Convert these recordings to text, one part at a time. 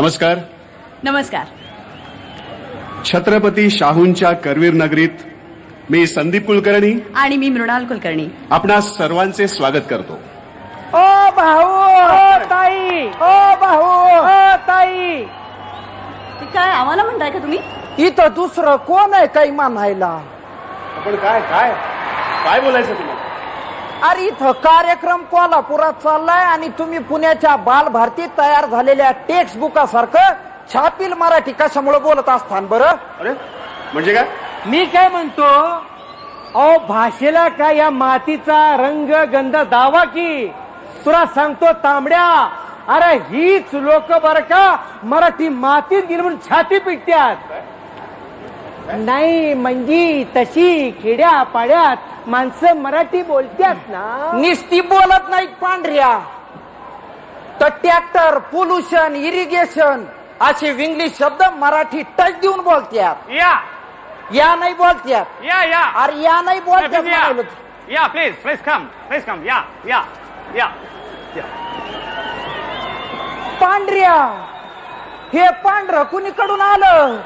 नमस्कार. नमस्कार. छत्रपती शाहूंच्या करवीर नगरीत मी संदीप कुलकर्णी आणि मी मृणाल कुलकर्णी आपणा सर्वांचे स्वागत करतो. ओ भाऊ, ओ ताई, ओ भाऊ, ओ ताई. काय आम्हाला म्हणताय का तुम्ही? इथं दुसरं कोण आहे काही म्हणायला? आपण काय काय काय बोलायचं तुम्हाला? अरे इथं कार्यक्रम कोल्हापुरात चाललाय आणि तुम्ही पुण्याच्या बालभारतीत तयार झालेल्या टेक्स्ट बुकासारखं छापील मराठी कशामुळे बोलत असतान बरं? अरे म्हणजे काय? मी काय म्हणतो, अहो भाषेला काय या मातीचा रंग गंध दावा की तुला सांगतो तांबड्या, अरे हीच लोक बर का मराठी मातीत गेली म्हणून छाती पिटत्यात. नाही म्हणजे तशी खेड्या पाड्यात माणसं मराठी बोलत्यात ना. निस्ती बोलत नाहीत पांढऱ्या, तर ट्रॅक्टर, पोल्युशन, इरिगेशन असे इंग्लिश शब्द मराठी टच देऊन बोलत्यात. या नाही बोलत्यात. या अरे या नाही बोलत्यात म्हणायलो. या प्लीज कम या. पांढऱ्या, हे पांढरं कुणीकडून आलं?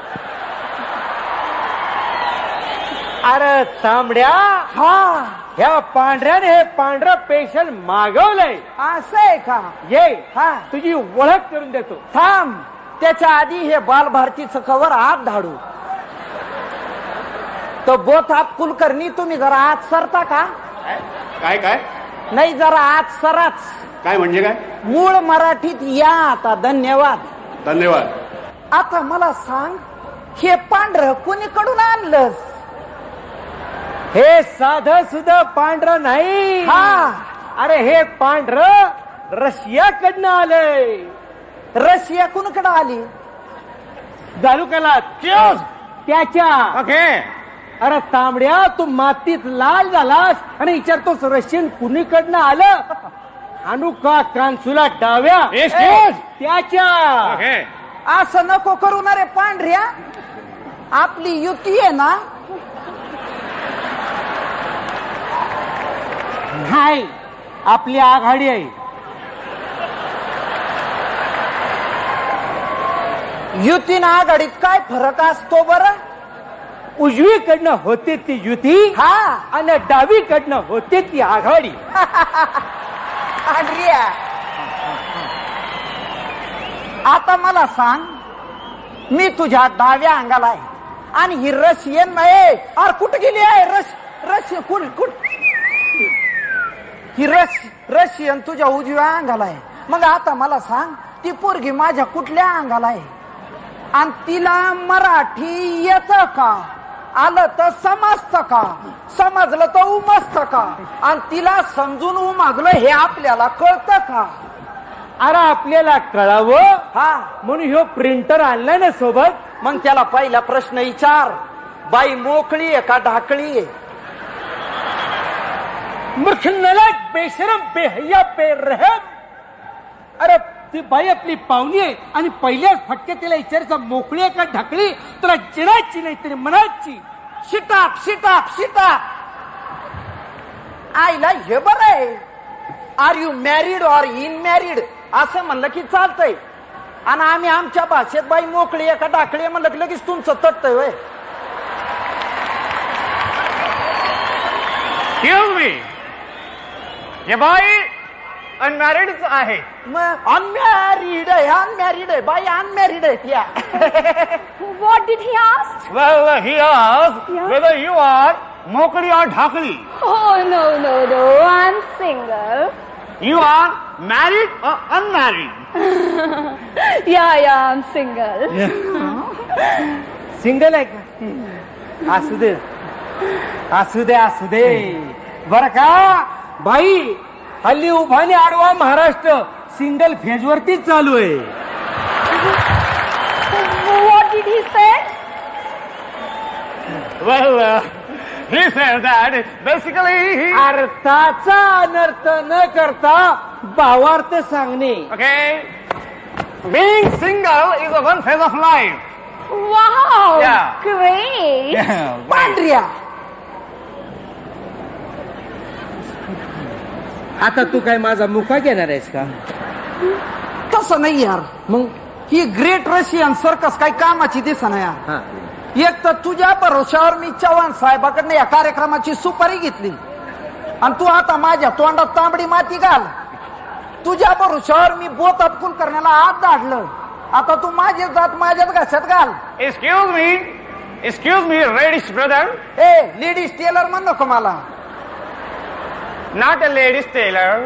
अरे तांबड्या, हा ह्या पांढऱ्याने हे पांढरं पेशल मागवलंय. असं आहे का? ये हा तुझी ओळख करून देतो. थांब, त्याच्या आधी हे बालभारतीचं कवर आत धाडू. तर बोथ आप कुलकर्णी तुम्ही जरा आत सरता का? काय काय नाही जरा आत सराच. काय म्हणजे काय? मूळ मराठीत या आता. धन्यवाद. धन्यवाद. आता मला सांग, हे पांढरं कुणीकडून आणलंस? हे साधं सुद्धा पांढरं नाही. हा, अरे हे पांढरं रशियाकडनं आलंय. रशिया कुणीकडे आली? दारुकाला त्याच्या. ओके. अरे तांबड्या, तू मातीत लाल झालास आणि विचारतोस रशियन कुणीकडनं आलं? आणू का कांसुला डाव्या त्याच्या. असं नको करू ना रे पांढऱ्या. आपली युती आहे ना. नाही, आपली आघाडी आहे. युतीनं आघाडीत काय फरक असतो बरं? उजवीकडनं होते ती युती, हा, आणि डावीकडनं होते ती आघाडी. पांढऱ्या, आता मला सांग, मी तुझ्या डाव्या अंगाला आहे आणि ही रशियन नाही. अरे कुठे गेली आहे रशियन? कुठ ही रशियन तुझ्या उजव्या अंगाला आहे. मग आता मला सांग, ती पोरगी माझ्या कुठल्या अंगाला आहे? आणि तिला मराठी येतं का? आलं तर समजतं का? समजलं तर उमजतं का? आणि तिला समजून उमजलं हे आपल्याला कळतं का? अरे आपल्याला कळावं हा, म्हणून ह्यो प्रिंटर आणलाय ना सोबत. मग त्याला पहिला प्रश्न विचार, बाई मोकळी आहे का ढाकळी आहे? मूर्ख नालायक, बेशरम, बेहया, बेरहम. अरे ती बाई आपली पाहुणी आहे आणि पहिल्याच फटके तिला विचारायचा मोकळी आहे का ढाकळी, तुला जिणाची नाही तरी मनाची. शिटाप. आईला हे बरं आहे. Are you married or unmarried असं म्हणलं की चालतंय. आणि आम्ही आमच्या भाषेत बाई मोकळी आहे का ढाकळी म्हणलं की लगेच तुमचं तटतंय वय. हे बाई अनमॅरिडच आहे. मग अनमॅरिड आहे बाई, अनमॅरिड आहे त्या. What did he ask? Well, he asked whether you are मोकळी or ढाकळी. Oh no, I'm single. You are married or unmarried? Yeah, I'm single. Single आहे का? असू दे बर का बाई. हल्ली उभाने आडवा महाराष्ट्र सिंगल फेज वरती चालू आहे. What did he say? Well, he said that basically अर्थाचा अनर्थ न करता भावार्थ सांगणे. Okay, being single is a one phase of life. Wow, Yeah. great. पांढऱ्या, आता तू काय माझा मुका घेणार आहेस का? तसं नाही यार. मग ही ग्रेट रशियन सर्कस काही कामाची दिसना यार. एक तर तुझ्या भरोशावर मी चव्हाण साहेबाकडनं या कार्यक्रमाची सुपारी घेतली आणि तू आता माझ्या तोंडात तांबडी माती घाल. तुझ्या भरोशावर मी बोतात कुलकर्ण्याला हात धाडलं. आता तू माझे जात माझ्याच घशात घाल. Excuse me radish brother. ए लेडीज टेलर म्हण नको मला. Not a ladies tailor,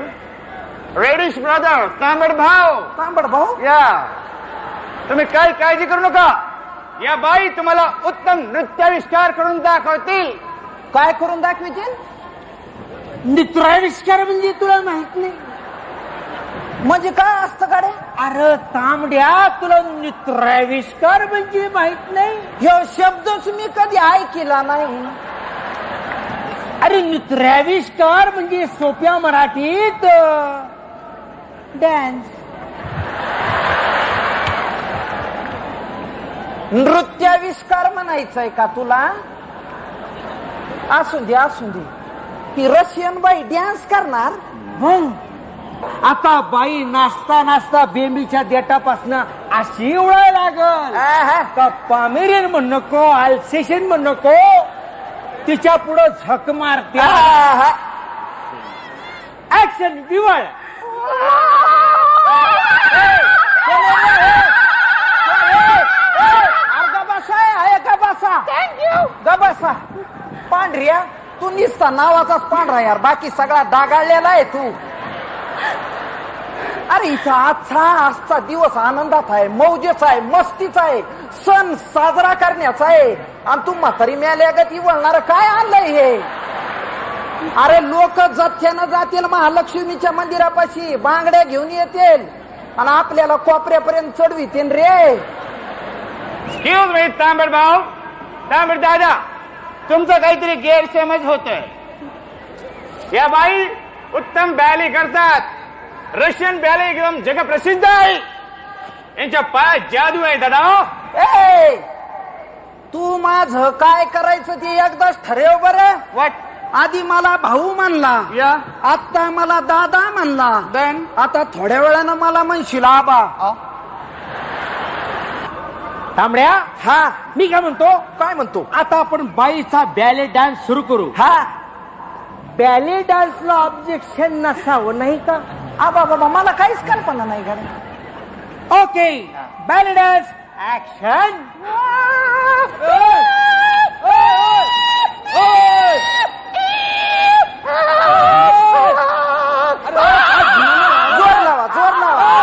radish brother, तांबड भाऊ. तांबड भाऊ. या तुम्ही काय काळजी करू नका. या बाई तुम्हाला उत्तम नृत्याविष्कार करून दाखवतील. काय करून दाखवितील? नृत्याविष्कार म्हणजे तुला माहित नाही? म्हणजे काय असतं गाडे? अरे तांबड्या, तुला नृत्याविष्कार म्हणजे माहित नाही? ह्यो शब्दच मी कधी ऐकला नाही. अरे नृत्याविष्कार म्हणजे सोप्या मराठीत डान्स. नृत्याविष्कार म्हणायचंय का तुला? असू दे असू दे. ही रशियन बाई डान्स करणार. आता बाई नाचता नाचता बेंबीच्या देठापासनं अशी उडायला लागल का पामेरियन म्हण नको, अल्सेशन म्हण नको, तिच्या पुढं झक मारते. ऍक्शन दिवाळ. गबासा पांढऱ्या, तू निसता नावाचाच पांढरा यार, बाकी सगळा डागाळलेला आहे तू. अरे इथं आजचा दिवस आनंदात आहे, मौजेचा आहे, मस्तीचा आहे, सण साजरा करण्याचा आहे. आणि तू म्हातारी मेल्यागत वळणार काय आणलंय हे? अरे लोक जथ्यानं जातील महालक्ष्मीच्या मंदिरापाशी, बांगड्या घेऊन येतील आणि आपल्याला कोपऱ्यापर्यंत चढवितील रे. एक्सक्यूज मी तांबड भाऊ, तांबड दादा, तुमचं काहीतरी गैरसमज होतोय. या बाई उत्तम बॅले करतात. रशियन बॅले एकदम जगप्रसिद्ध आहे. यांच्या पायात जादू आहे दादा. ए तू माझं काय करायचं ते एकदाच ठरव बरं. वाट आधी मला भाऊ म्हणला, या आता मला दादा म्हणला, आता थोड्या वेळानं मला म्हणशील आबा. तांबड्या, हा मी काय म्हणतो? काय म्हणतो? आता आपण बाईचा बॅले डान्स सुरू करू. हा बॅले डान्सला ऑब्जेक्शन नसावं नाही का? आबा बाबा मला काहीच कल्पना नाही गाडी. Okay, ballet dance action. जोर लावा, जोर लावा.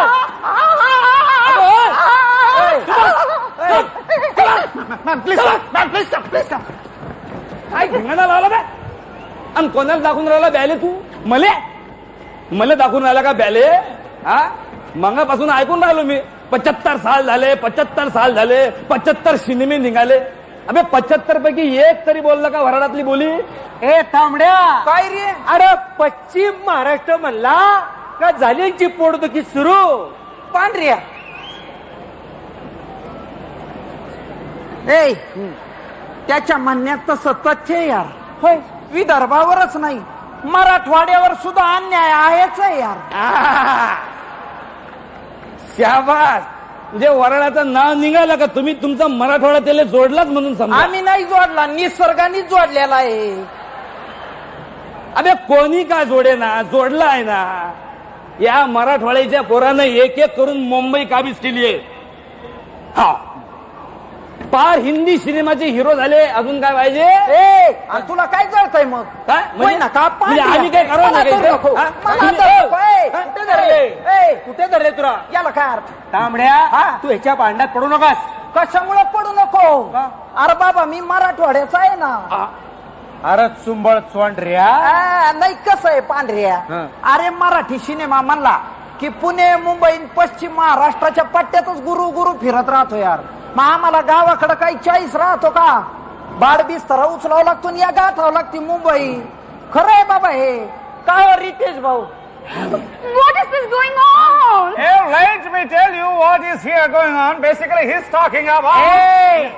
प्लीज प्लीज काय धिंगाणा लावला बे? आणि कोणाला दाखवून राहिला बॅले? तू मला दाखवून राहिला का बॅले? हा, मंगापासून ऐकून राहिलो मी. 75 साल झाले, 75 साल झाले, 75 सिनेमे निघाले. अबे 75 पैकी एक तरी बोलला का वराडातली बोली? ए तांबड्या, काय रे? अरे पश्चिम महाराष्ट्र म्हणला का झालींची पोटदुखी सुरू. पांढऱ्या ए त्याच्या म्हणण्यात तसं तथ्य यार. होय, विदर्भावरच नाही मराठवाड्यावर सुद्धा अन्याय आहेच यार. शाबास. म्हणजे वराडाचं नाव निघालं का तुम्ही तुमचा मराठवाडा त्याला जोडलाच म्हणून समजा. आम्ही नाही जोडला, निसर्गाने जोडलेला आहे. अबे कोणी का जोडे ना, जोडला आहे ना. या मराठवाड्याच्या पोरानं एक एक करून मुंबई काबीज केली आहे. हा, पार हिंदी सिनेमाचे हिरो झाले. अजून काय पाहिजे? आणि तुला काय जळतंय मग? काय होय ना का? म्हणजे आम्ही काय करू मला तर नको. मला तर नको. कुठे धरले? कुठे धरले तुला? याला काय अर्थ? तांबड्या, तू ह्याच्या भांड्यात पडू नकास. कशामुळे पडू नको? अरे बाबा मी मराठवाड्याचा आहे ना. अरे चुंबळ चोंडऱ्या. नाही कसं आहे पांढऱ्या, अरे मराठी सिनेमा म्हणला की पुणे, मुंबई, पश्चिम महाराष्ट्राच्या पट्ट्यातच गुरु गुरु फिरत राहतो यार. मग आम्हाला गावाकडे काही चॉईस राहतो का? बाडबिस्तरा उचलावं लागतो आणि या गाठावं लागते मुंबई. खरं आहे बाबा हे. काय रितेश भाऊ? What is this going on? Let me tell you what is here going on. Basically, he's talking about.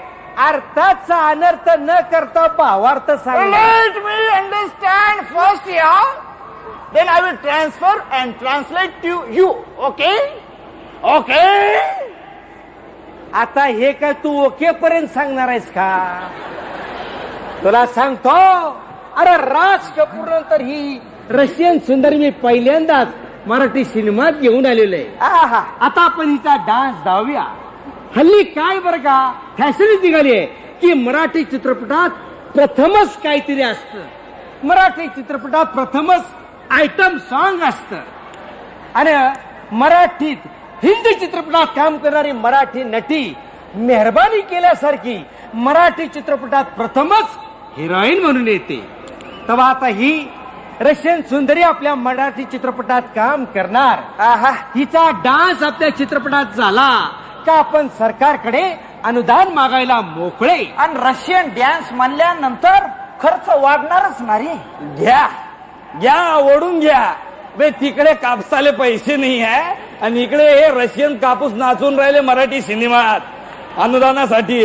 अर्थाचा अनर्थ न करता भावार्थ सांग. Let me understand first, yeah. Then I will transfer and translate to you. Okay? Okay. आता हे काय तू okay पर्यंत सांगणार आहेस का? तुला सांगतो, अरे राज कपूर नंतर ही रशियन सुंदरी मी पहिल्यांदाच मराठी सिनेमात घेऊन आलेलो आहे. आहा. आता आपण हिचा डान्स धावूया. हल्ली काय बरं का फॅशन निघाली आहे की मराठी चित्रपटात प्रथमच काहीतरी असतं. मराठी चित्रपटात प्रथमच आयटम सॉन्ग असतं. आणि मराठीत हिंदी चित्रपटात काम करणारी मराठी नटी मेहरबानी केल्यासारखी मराठी चित्रपटात प्रथमच हिरोईन म्हणून येते. तेव्हा आता ही रशियन सुंदरी आपल्या मराठी चित्रपटात काम करणार. आहा. हिचा डान्स आपल्या चित्रपटात झाला का आपण सरकारकडे अनुदान मागायला मोकळे. आणि रशियन डॅन्स म्हणल्यानंतर खर्च वाढणारच ना रे. घ्या घ्या ओढून घ्या बे. तिकडे कापसाले पैसे नाही आहे आणि इकडे हे रशियन कापूस नाचून राहिले मराठी सिनेमात अनुदानासाठी.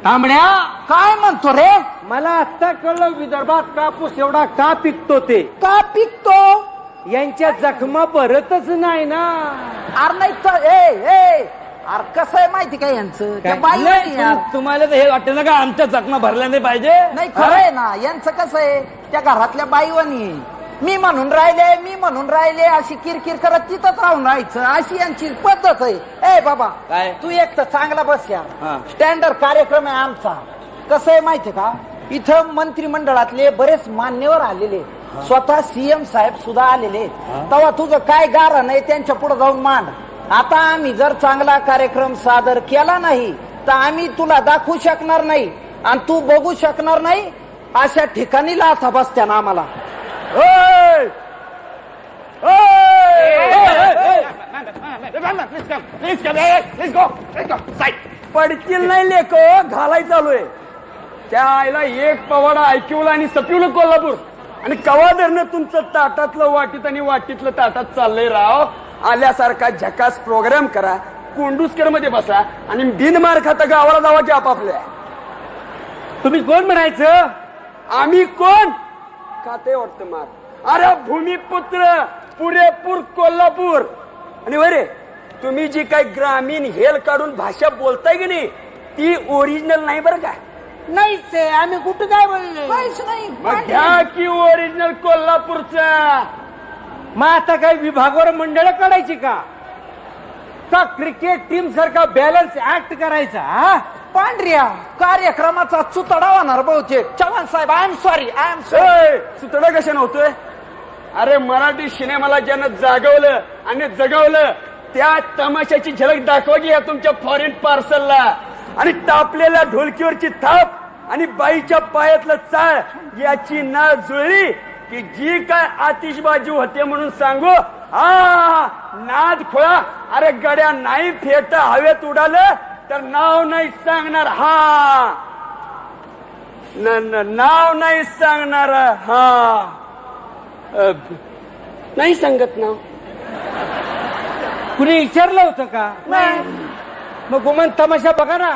तांबड्या काय म्हणतो रे? मला आता कळलं विदर्भात कापूस एवढा का पिकतो ते. का पिकतो? यांच्या जखमा भरतच नाही ना. अरे नाही तर अरे कसं आहे माहिती का यांचं? त्या बाईवानी यार. तुम्हाला तर हे वाटतं ना का आमच्या जखमा भरल्या नाही पाहिजे? नाही खरं आहे ना. यांचं कसं आहे त्या घरातल्या बाईवानी मी म्हणून राहिले अशी किरकिर करत तिथंच राहून राहायचं अशी यांची पद्धत आहे. ए बाबा काय? तू एक तर चांगला बस हा. यार. स्टँडर्ड कार्यक्रम आहे आमचा. कसं आहे माहितीये का इथं मंत्रिमंडळातले बरेच मान्यवर आलेले, स्वतः सीएम साहेब सुद्धा आलेले. तेव्हा तुझं काय गारण आहे त्यांच्या पुढे जाऊन मांड. आता आम्ही जर चांगला कार्यक्रम सादर केला नाही तर आम्ही तुला दाखवू शकणार नाही आणि तू बघू शकणार नाही. अशा ठिकाणी लाथा बसत्या ना आम्हाला. पडतील नाही लेको घालाय चालू आहे. त्या आईला एक पवाडा ऐकवला आणि सपिवलं कोल्हापूर आणि कवा धरणं तुमचं ताटातलं वाटीत आणि वाटीतलं ताटात चाललंय राव. आल्यासारखा झकास प्रोग्राम करा, कोंडुस्कर मध्ये बसा आणि दिन मार खाता गावाला जावाचे आपापल्या. तुम्ही कोण म्हणायचं? आम्ही कोण खाते वाटतं मार. अरे भूमिपुत्र पुरेपूर कोल्हापूर. आणि बरे तुम्ही जी काही ग्रामीण हेल काढून भाषा बोलताय की नाही ती ओरिजिनल नाही बरं का. नाहीच आहे. आम्ही कुठं काय बोलले? काहीच नाही. मग घ्या की ओरिजिनल कोल्हापूरचा. मग आता काही विभागावर मंडळ काढायची का क्रिकेट टीम सारखा बॅलन्स ऍक्ट करायचा? पांढऱ्या कार्यक्रमाचा चुतडा होणार बहुतेक. चव्हाण साहेब आय एम सॉरी. सुतडा कशा नव्हतोय? अरे मराठी सिनेमाला ज्यानं जागवलं आणि जगवलं त्या तमाशाची झलक दाखवा की या तुमच्या फॉरेन पार्सलला. आणि टापलेल्या ढोलकीवरची थाप आणि बाईच्या पायातलं चाळ याची नाळ जुळली की जी काय आतिषबाजी होते म्हणून सांगू. हा नाद खोळा. अरे गड्या नाही फेट हवेत उडालं तर नाव नाही सांगणार. हा नाव नाही सांगणार. हा नाही सांगत नाव. कुणी विचारलं होतं का? मग गुमान तमाशा बघा ना.